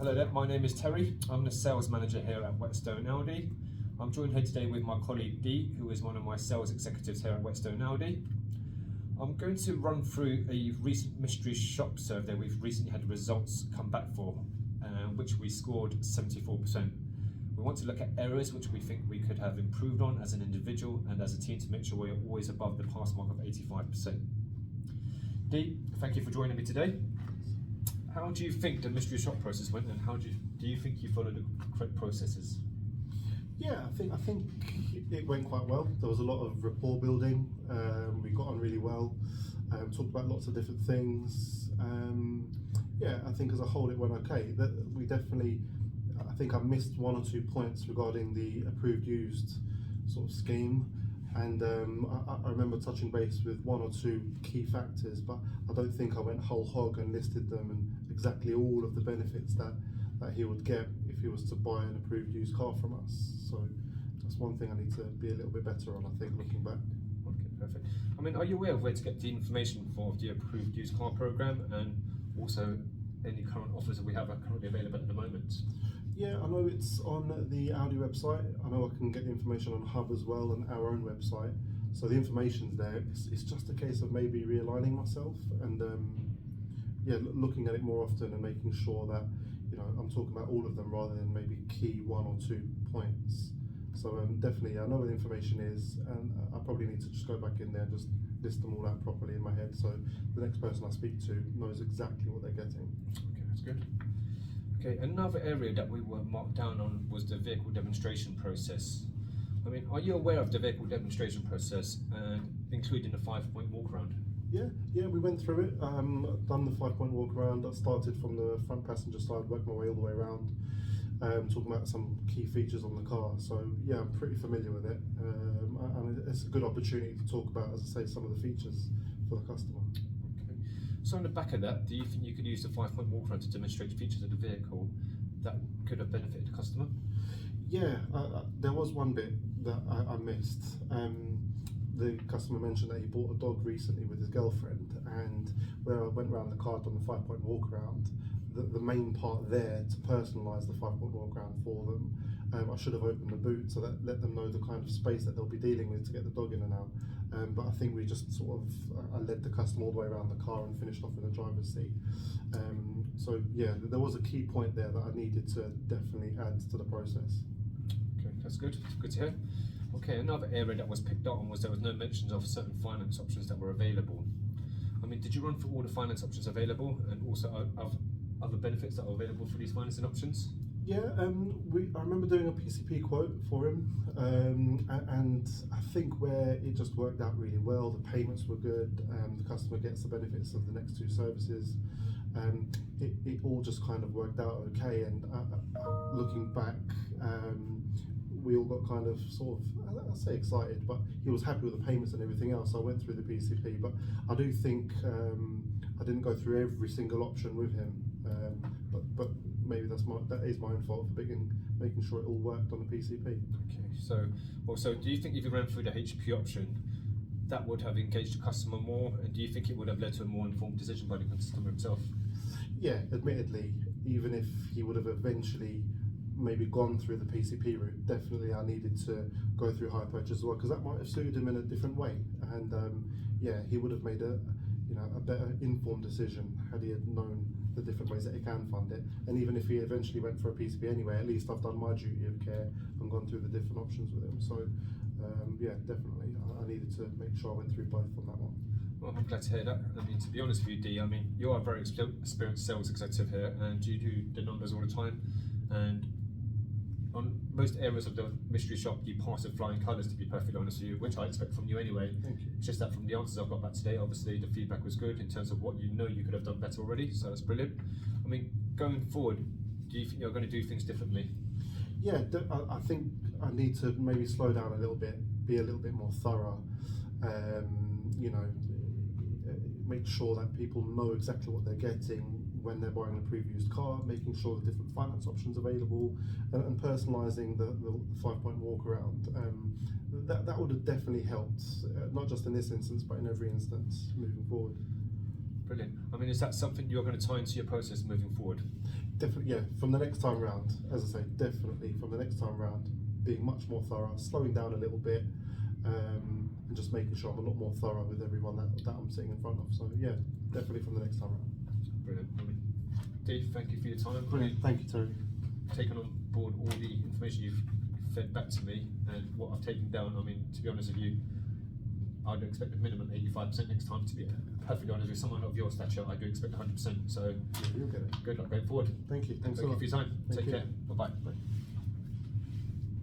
Hello there, my name is Terry. I'm the sales manager here at Whetstone Audi. I'm joined here today with my colleague Dee, who is one of my sales executives here at Whetstone Audi. I'm going to run through a recent mystery shop survey we've recently had results come back for, which we scored 74%. We want to look at areas which we think we could have improved on as an individual and as a team to make sure we're always above the pass mark of 85%. Dee, thank you for joining me today. How do you think the mystery shop process went, and how do you think you followed the correct processes? Yeah, I think it went quite well. There was a lot of rapport building. We got on really well. Talked about lots of different things. Yeah, I think as a whole it went okay. I think I missed one or two points regarding the approved used sort of scheme. And I remember touching base with one or two key factors, but I don't think I went whole hog and listed them and exactly all of the benefits that he would get if he was to buy an approved used car from us. So that's one thing I need to be a little bit better on, I think, looking back. Okay, perfect. I mean, are you aware of where to get the information for the approved used car program, and also any current offers that we have currently available at the moment? Yeah, I know it's on the Audi website. I know I can get the information on Hub as well and our own website. So the information's there. It's just a case of maybe realigning myself and yeah, looking at it more often and making sure that I'm talking about all of them rather than maybe key one or two points. So definitely, I know where the information is, and I probably need to just go back in there and just list them all out properly in my head, so the next person I speak to knows exactly what they're getting. Okay, that's good. Okay, another area that we were marked down on was the vehicle demonstration process. I mean, are you aware of the vehicle demonstration process, including the 5-point walk around? Yeah, we went through it, done the 5-point walk around. I started from the front passenger side, worked my way all the way around, talking about some key features on the car. So yeah, I'm pretty familiar with it, and it's a good opportunity to talk about, as I say, some of the features for the customer. So on the back of that, do you think you could use the 5-point walk around to demonstrate features of the vehicle that could have benefited the customer? Yeah, there was one bit that I missed. The customer mentioned that he bought a dog recently with his girlfriend, and where I went around the car on the 5-point walk around, the main part there to personalise the 5-point walk around for them, I should have opened the boot so that let them know the kind of space that they'll be dealing with to get the dog in and out. But I think we just sort of, I led the customer all the way around the car and finished off in the driver's seat. So yeah, there was a key point there that I needed to definitely add to the process. Okay, that's good. It's good to hear. Okay, another area that was picked up on was there was no mentions of certain finance options that were available. I mean, did you run through all the finance options available, and also of other benefits that are available for these financing options? Yeah, I remember doing a PCP quote for him, and I think where it just worked out really well, the payments were good, the customer gets the benefits of the next two services. It all just kind of worked out okay, and looking back, we all got kind of sort of, I'll say excited, but he was happy with the payments and everything else. So I went through the PCP, but I do think I didn't go through every single option with him, but maybe that is my own fault for making sure it all worked on the PCP. Okay, so do you think if you ran through the HP option, that would have engaged the customer more, and do you think it would have led to a more informed decision by the customer himself? Yeah, admittedly, even if he would have eventually maybe gone through the PCP route, definitely I needed to go through hire purchase as well, because that might have suited him in a different way, and yeah, he would have made a better informed decision had he had known the different ways that he can fund it. And even if he eventually went for a PCP anyway, at least I've done my duty of care and gone through the different options with him. So yeah, definitely I needed to make sure I went through both on that one. Well, I'm glad to hear that. I mean, to be honest with you, Dee, I mean, you are a very experienced sales executive here, and you do the numbers all the time, and on most areas of the mystery shop, you pass with flying colours, to be perfectly honest with you, which I expect from you anyway. Thank you. It's just that from the answers I've got back today, obviously the feedback was good in terms of what you could have done better already, so that's brilliant. I mean, going forward, do you think you're going to do things differently? Yeah, I think I need to maybe slow down a little bit, be a little bit more thorough, make sure that people know exactly what they're getting when they're buying a pre-used car, making sure the different finance options available, and personalising the 5-point walk around. That would have definitely helped, not just in this instance, but in every instance moving forward. Brilliant. I mean, is that something you're going to tie into your process moving forward? definitely, yeah, from the next time round, as I say, definitely from the next time round, being much more thorough, slowing down a little bit, and just making sure I'm a lot more thorough with everyone that I'm sitting in front of. So yeah, definitely from the next time round. Brilliant. Dave, thank you for your time. Brilliant. Thank you, Terry. Taken on board all the information you've fed back to me and what I've taken down. I mean, to be honest with you, I'd expect a minimum 85% next time. To be perfectly honest with someone of your stature, I do expect 100%. So Yeah, you'll get it. good luck going forward. Thank you. Thanks a Thank you lot. for your time. Thank Take you. care. Bye-bye. Bye.